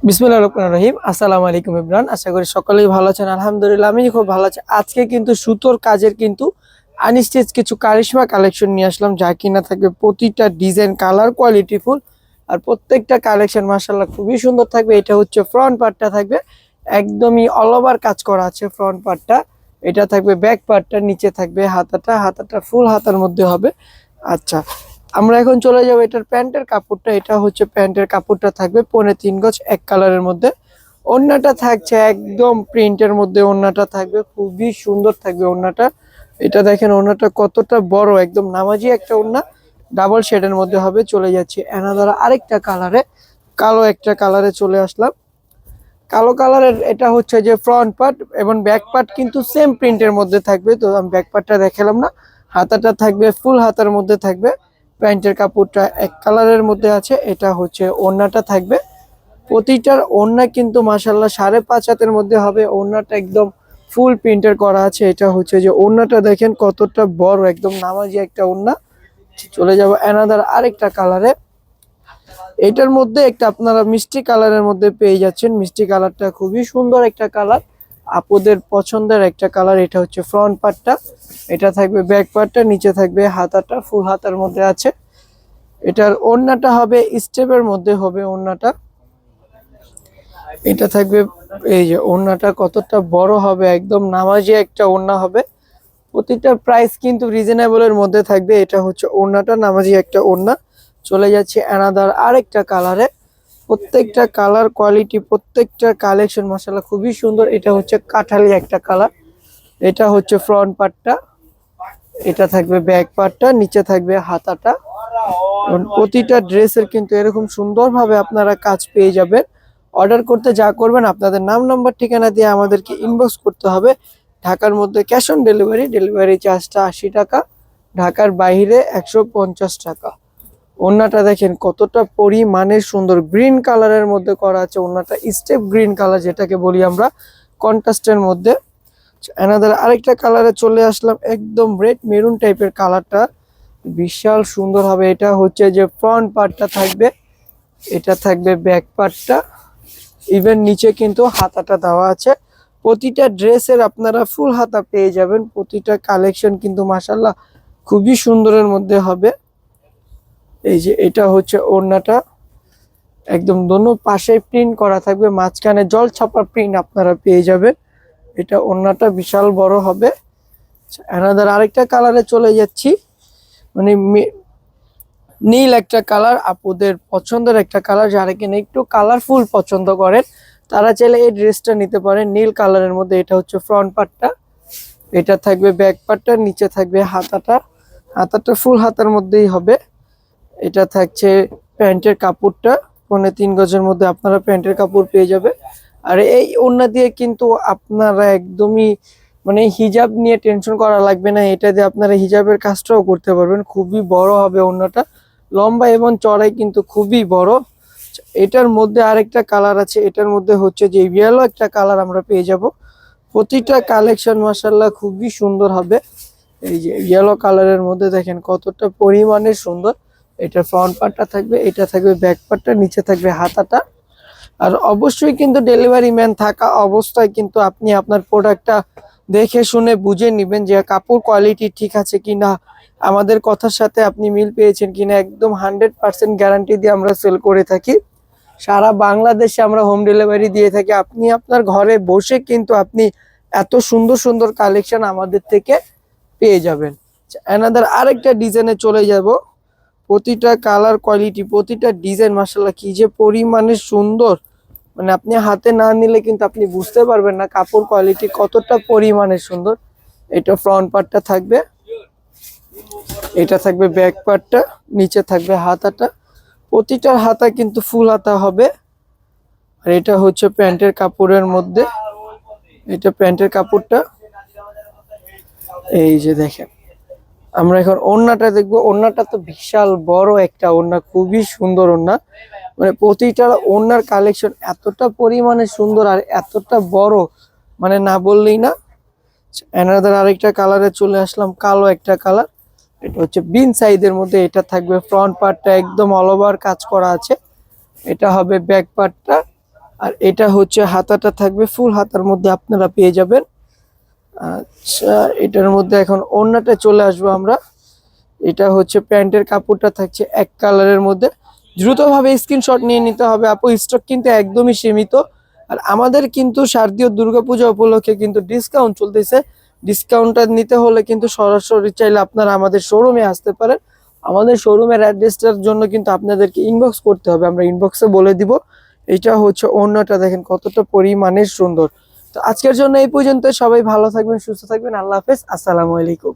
বিসমিল্লাহির রহমানির রহিম। আসসালামু আলাইকুম ইমরান, আশা করি সকলেই ভালো আছেন। আলহামদুলিল্লাহ আমি খুব ভালো আছি। আজকে কিন্তু সুতোর কাজের কিন্তু আনস্টিচ কিছু কারিশমা কালেকশন নিয়ে আসলাম, যা কিনা থাকবে প্রতিটা ডিজাইন কালার কোয়ালিটি ফুল, আর প্রত্যেকটা কালেকশন মাশাআল্লাহ খুবই সুন্দর থাকবে। এটা হচ্ছে ফ্রন্ট পার্টটা থাকবে একদমই অল ওভার কাজ করা আছে ফ্রন্ট পার্টটা। এটা থাকবে ব্যাক পার্টটা, নিচে থাকবে হাতাটা ফুল হাতার মধ্যে হবে। আচ্ছা, আমরা এখন চলে যাবো এটার প্যান্টের কাপড়টা। এটা হচ্ছে প্যান্টের কাপড়টা থাকবে 3.5 গজ এক কালারের মধ্যে। ওড়নাটা থাকছে একদম প্রিন্টের মধ্যে, ওড়নাটা থাকবে খুবই সুন্দর থাকবে ওড়নাটা। এটা দেখেন ওড়নাটা কতটা বড়, একদম নামাজি একটা ওড়না, ডাবল শেডের মধ্যে হবে। চলে যাচ্ছে অ্যানাদার আরেকটা কালারে, কালো একটা কালারে চলে আসলাম। কালো কালারের এটা হচ্ছে যে ফ্রন্ট পার্ট এবং ব্যাক পার্ট কিন্তু সেম প্রিন্টের মধ্যে থাকবে। তো আমি ব্যাক পার্টটা দেখালাম না। হাতাটা থাকবে ফুল হাতার মধ্যে থাকবে। প্যান্টের কাপড়টা এক কালারের মধ্যে আছে। এটা হচ্ছে ওড়নাটা থাকবে, প্রতিটার ওড়না কিন্তু মাশাআল্লাহ 5.5 হাতের মধ্যে হবে। ওড়নাটা একদম ফুল প্রিন্টার করা আছে। এটা হচ্ছে যে ওড়নাটা দেখেন কতটা বড়, একদম নামাজি একটা ওড়না। চলে যাব অ্যানাদার আরেকটা কালারে। এটার মধ্যে একটা আপনারা মিষ্টি কালারের মধ্যে পেয়ে যাচ্ছেন। মিষ্টি কালারটা খুবই সুন্দর একটা কালার, আপুদের পছন্দের একটা কালার। এটা হচ্ছে ফ্রন্ট পার্টটা, এটা থাকবে ব্যাক পার্টটা, নিচে থাকবে হাতাটা ফুল হাতার মধ্যে আছে। এটার ওড়নাটা হবে স্টেপের মধ্যে হবে ওড়নাটা। এটা থাকবে এই যে ওড়নাটা কতটা বড় হবে, একদম নামাজি একটা ওড়না হবে। প্রতিটা প্রাইস কিন্তু রিজনেবলের মধ্যে থাকবে। এটা হচ্ছে ওড়নাটা, নামাজি একটা ওড়না। চলে যাচ্ছে অ্যানাদার আরেকটা কালারে। প্রত্যেকটা কালার কোয়ালিটি, প্রত্যেকটা কালেকশন মাশাআল্লাহ খুবই সুন্দর। এটা হচ্ছে কাঠালি একটা কালার। এটা হচ্ছে ফ্রন্ট পার্টটা, এটা থাকবে ব্যাক পার্টটা, নিচে থাকবে হাতাটা। প্রতিটা ড্রেসের কিন্তু এরকম সুন্দরভাবে আপনারা কাজ পেয়ে যাবেন। অর্ডার করতে যা করবেন, আপনাদের নাম নাম্বার ঠিকানা দিয়ে আমাদেরকে ইনবক্স করতে হবে। ঢাকার মধ্যে ক্যাশ অন ডেলিভারি, ডেলিভারি চার্জটা 80 টাকা, ঢাকার বাইরে 150 টাকা। ওড়নাটা দেখেন কতটা পরিমাণের সুন্দর, গ্রিন কালারের মধ্যে করা আছে ওড়নাটা, স্টেপ গ্রিন কালার যেটাকে বলি আমরা, কন্ট্রাস্টের মধ্যে। অ্যানাদার আরেকটা কালারে চলে আসলাম, একদম রেড মেরুন টাইপের কালারটা, বিশাল সুন্দর হবে। এটা হচ্ছে যে ফ্রন্ট পার্টটা থাকবে, এটা থাকবে ব্যাক পার্টটা, ইভেন নিচে কিন্তু হাতাটা দেওয়া আছে। প্রতিটা ড্রেসের আপনারা ফুল হাতা পেয়ে যাবেন। প্রতিটা কালেকশন কিন্তু মাশাআল্লাহ খুবই সুন্দরের মধ্যে হবে। এই যে এটা হচ্ছে ওড়নাটা, একদম দোনো পাশে প্রিন্ট করা থাকবে, মাঝখানে জল ছাপা প্রিন্ট আপনারা পেয়ে যাবেন। এটা ওড়নাটা বিশাল বড় হবে। অ্যানাদার আরেকটা কালারে চলে যাচ্ছি, মানে নীল একটা কালার, আপুদের পছন্দের একটা কালার। যারা কিনা একটু কালারফুল পছন্দ করেন তারা চাইলে এই ড্রেসটা নিতে পারেন নীল কালারের মধ্যে। এটা হচ্ছে ফ্রন্ট পার্টটা, এটা থাকবে ব্যাক পার্টটা, নিচে থাকবে হাতাটা ফুল হাতার মধ্যেই হবে। এটা থাকছে প্যান্টের কাপড়টা, 3.5 গজের মধ্যে আপনারা প্যান্টের কাপড় পেয়ে যাবে। আর এই ওড়না দিয়ে কিন্তু আপনারা একদমই মানে হিজাব নিয়ে টেনশন করা লাগবে না। এটা দিয়ে আপনারা হিজাবের কাজটাও করতে পারবেন। খুবই বড় হবে ওড়নাটা, লম্বা এবং চড়াই কিন্তু খুবই বড়। এটার মধ্যে আরেকটা কালার আছে, এটার মধ্যে হচ্ছে যে ইয়েলো একটা কালার আমরা পেয়ে যাব। প্রতিটা কালেকশন মাশাআল্লাহ খুবই সুন্দর হবে। এই যে ইয়েলো কালারের মধ্যে দেখেন কতটা পরিমাণে সুন্দর। এটা ফ্রন্ট পার্টটা থাকবে, এটা থাকবে ব্যাক পার্টটা, নিচে থাকবে হাতাটা। আর অবশ্যই কিন্তু ডেলিভারি ম্যান থাকা অবস্থায় কিন্তু আপনি আপনার প্রোডাক্টটা দেখে শুনে বুঝে নেবেন যে কাপড় কোয়ালিটি ঠিক আছে কিনা, আমাদের কথার সাথে আপনি মিল পেয়েছেন কিনা। একদম 100% গ্যারান্টি দিয়ে আমরা সেল করে থাকি। সারা বাংলাদেশে আমরা হোম ডেলিভারি দিয়ে থাকি। আপনি আপনার ঘরে বসে কিন্তু আপনি এত সুন্দর সুন্দর কালেকশন আমাদের থেকে পেয়ে যাবেন। অ্যানাদার আরেকটা ডিজাইনে চলে যাব। প্রতিটা কালার কোয়ালিটি, প্রতিটা ডিজাইন মাশাআল্লাহ কি যে পরিমাণে সুন্দর, মানে আপনি হাতে না নিলে কিন্তু আপনি বুঝতে পারবেন না কাপড় কোয়ালিটি কতটা পরিমাণে সুন্দর। এটা ফ্রন্ট পার্টটা থাকবে, এটা থাকবে ব্যাক পার্টটা, নিচে থাকবে হাতাটা। প্রতিটার হাতা কিন্তু ফুল হাতা হবে। আর এটা হচ্ছে প্যান্টের কাপড়ের মধ্যে, এটা প্যান্টের কাপড়টা। এই যে দেখেন, আমরা এখন ওড়নাটা দেখবো। ওড়নাটা তো বিশাল বড় একটা ওড়না, খুবই সুন্দর ওড়না। মানে প্রতিটা ওড়নার কালেকশন এতটা পরিমাণে সুন্দর আর এতটা বড়, মানে না বললেই না। অ্যানাদার আরেকটা কালারে চলে আসলাম, কালো একটা কালার। এটা হচ্ছে বিন সাইজের মধ্যে। এটা থাকবে ফ্রন্ট পার্টটা একদম অল ওভার কাজ করা আছে, এটা হবে ব্যাক পার্টটা। আর এটা হচ্ছে হাতাটা থাকবে ফুল হাতার মধ্যে আপনারা পেয়ে যাবেন। আচ্ছা, এটার মধ্যে এখন ওড়নাটা চলে আসবো আমরা। এটা হচ্ছে প্যান্টের কাপড়টা থাকছে এক কালারের মধ্যে। দ্রুতভাবে স্ক্রিনশট নিয়ে নিতে হবে আপু, স্টক কিন্তু একদমই সীমিত। আর আমাদের কিন্তু শারদীয় দুর্গাপূজা উপলক্ষে কিন্তু ডিসকাউন্ট চলতেছে। ডিসকাউন্টটা নিতে হলে কিন্তু সরাসরি চাইলে আপনারা আমাদের শোরুমে আসতে পারেন। আমাদের শোরুমের অ্যাড্রেসটার জন্য কিন্তু আপনাদেরকে ইনবক্স করতে হবে, আমরা ইনবক্সে বলে দিব। এটা হচ্ছে ওড়নাটা, দেখেন কতটা পরিমাণে সুন্দর। তো আজকের জন্য এই পর্যন্ত, সবাই ভালো থাকবেন, সুস্থ থাকবেন, আল্লাহ হাফেজ, আসসালামু আলাইকুম।